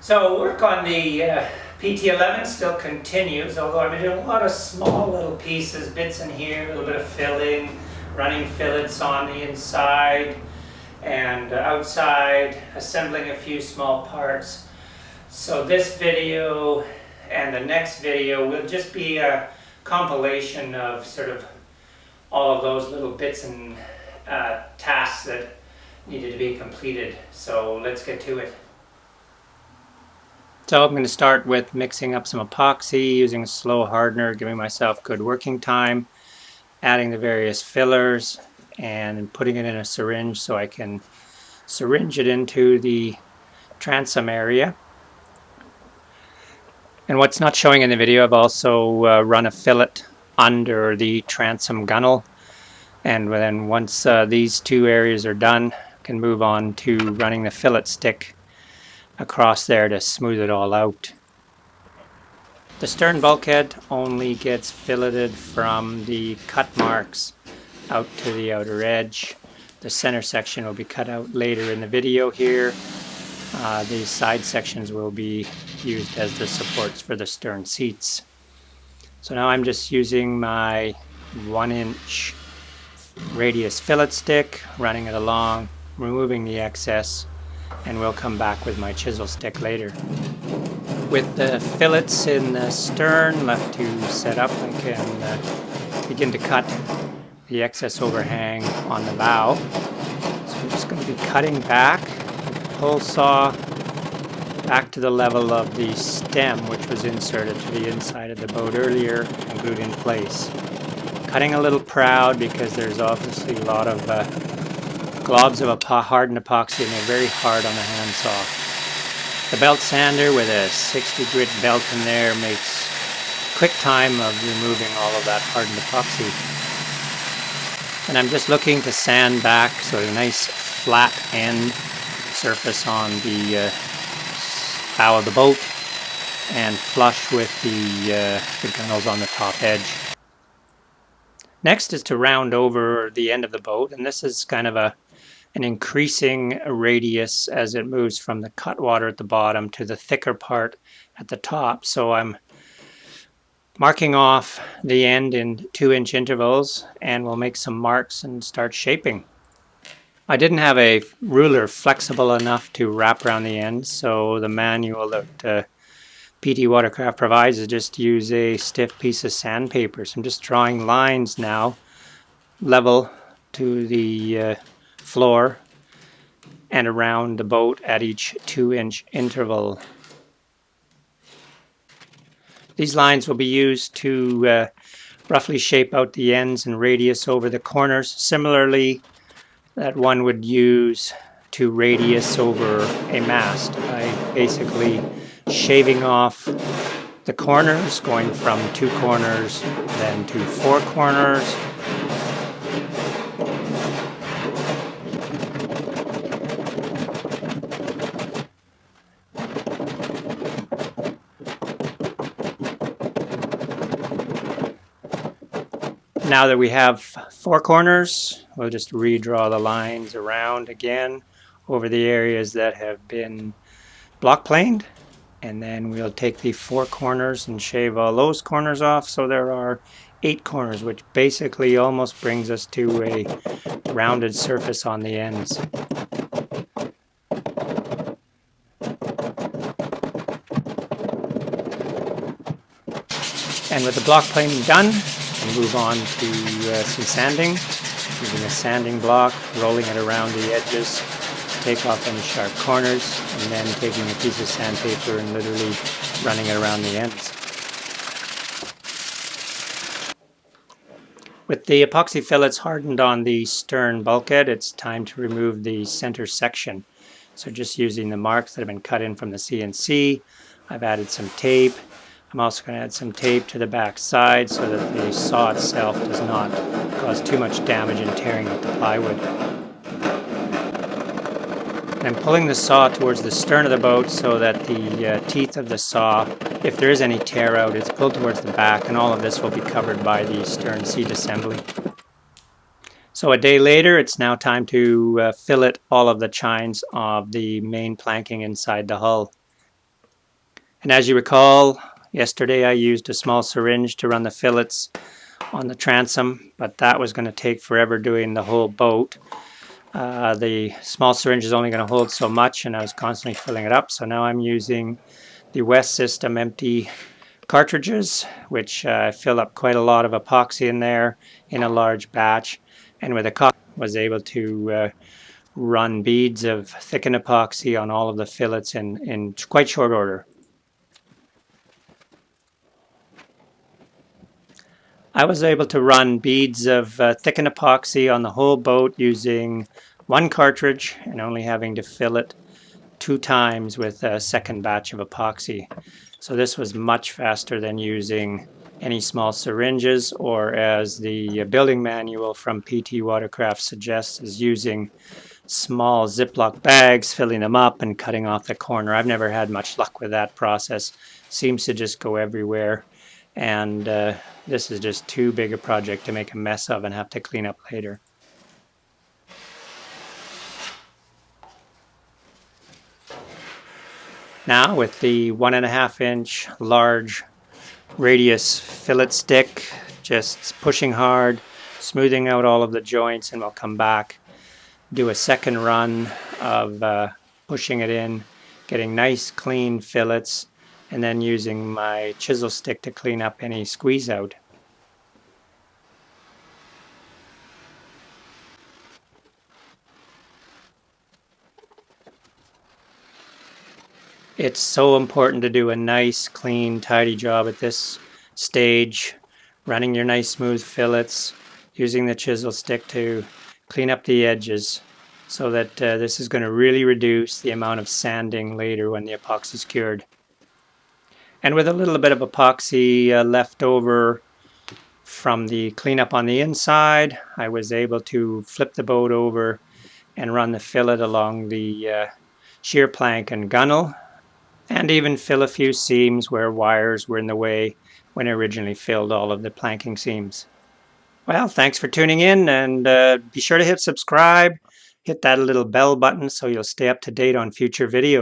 So work on the PT11 still continues, although I've been doing a lot of small little pieces, bits in here, a little bit of filling, running fillets on the inside and outside, assembling a few small parts. So this video and the next video will just be a compilation of sort of all of those little bits and tasks that needed to be completed. So let's get to it. So I'm going to start with mixing up some epoxy, using a slow hardener, giving myself good working time, adding the various fillers and putting it in a syringe so I can syringe it into the transom area. And what's not showing in the video, I've also run a fillet under the transom gunnel, and then once these two areas are done, I can move on to running the fillet stick across there to smooth it all out. The stern bulkhead only gets filleted from the cut marks out to the outer edge. The center section will be cut out later in the video here. These side sections will be used as the supports for the stern seats. So now I'm just using my 1-inch radius fillet stick, running it along, removing the excess, and we'll come back with my chisel stick later. With the fillets in the stern left to set up, I can begin to cut the excess overhang on the bow. So I'm just going to be cutting back, pull saw back to the level of the stem, which was inserted to the inside of the boat earlier and glued in place. Cutting a little proud because there's obviously a lot of globs of hardened epoxy and they're very hard on the handsaw. The belt sander with a 60 grit belt in there makes quick time of removing all of that hardened epoxy. And I'm just looking to sand back so a nice flat end surface on the bow of the boat and flush with the gunnels on the top edge. Next is to round over the end of the boat, and this is kind of an increasing radius as it moves from the cutwater at the bottom to the thicker part at the top. So I'm marking off the end in 2-inch intervals, and we'll make some marks and start shaping. I didn't have a ruler flexible enough to wrap around the ends, so the manual that PT Watercraft provides is just to use a stiff piece of sandpaper. So I'm just drawing lines now, level to the floor and around the boat at each 2-inch interval. These lines will be used to roughly shape out the ends and radius over the corners, similarly that one would use to radius over a mast by basically shaving off the corners, going from 2 corners then to 4 corners. Now that we have 4 corners, we'll just redraw the lines around again over the areas that have been block planed, and then we'll take the 4 corners and shave all those corners off, so there are 8 corners, which basically almost brings us to a rounded surface on the ends. And with the block planing done, we'll move on to some sanding, using a sanding block, rolling it around the edges, take off any sharp corners, and then taking a piece of sandpaper and literally running it around the ends. With the epoxy fillets hardened on the stern bulkhead, it's time to remove the center section. So just using the marks that have been cut in from the CNC, I've added some tape. I'm also going to add some tape to the back side so that the saw itself does not cause too much damage in tearing out the plywood. And I'm pulling the saw towards the stern of the boat so that the teeth of the saw, if there is any tear out, it's pulled towards the back, and all of this will be covered by the stern seat assembly. So a day later, it's now time to fillet all of the chines of the main planking inside the hull. And as you recall, yesterday I used a small syringe to run the fillets on the transom, but that was going to take forever doing the whole boat. The small syringe is only going to hold so much, and I was constantly filling it up. So now I'm using the West System empty cartridges, which fill up quite a lot of epoxy in there in a large batch. And with a was able to run beads of thickened epoxy on all of the fillets in quite short order. I was able to run beads of thickened epoxy on the whole boat using one cartridge and only having to fill it 2 times with a second batch of epoxy. So this was much faster than using any small syringes, or as the building manual from PT Watercraft suggests, is using small Ziploc bags, filling them up and cutting off the corner. I've never had much luck with that process. Seems to just go everywhere. And this is just too big a project to make a mess of and have to clean up later. Now with the 1.5 inch large radius fillet stick, just pushing hard, smoothing out all of the joints, and we'll come back, do a second run of pushing it in, getting nice clean fillets, and then using my chisel stick to clean up any squeeze out. It's so important to do a nice, clean, tidy job at this stage, running your nice smooth fillets, using the chisel stick to clean up the edges, so that this is going to really reduce the amount of sanding later when the epoxy is cured. And with a little bit of epoxy left over from the cleanup on the inside, I was able to flip the boat over and run the fillet along the shear plank and gunnel, and even fill a few seams where wires were in the way when I originally filled all of the planking seams. Well, thanks for tuning in, and be sure to hit subscribe, hit that little bell button so you'll stay up to date on future videos.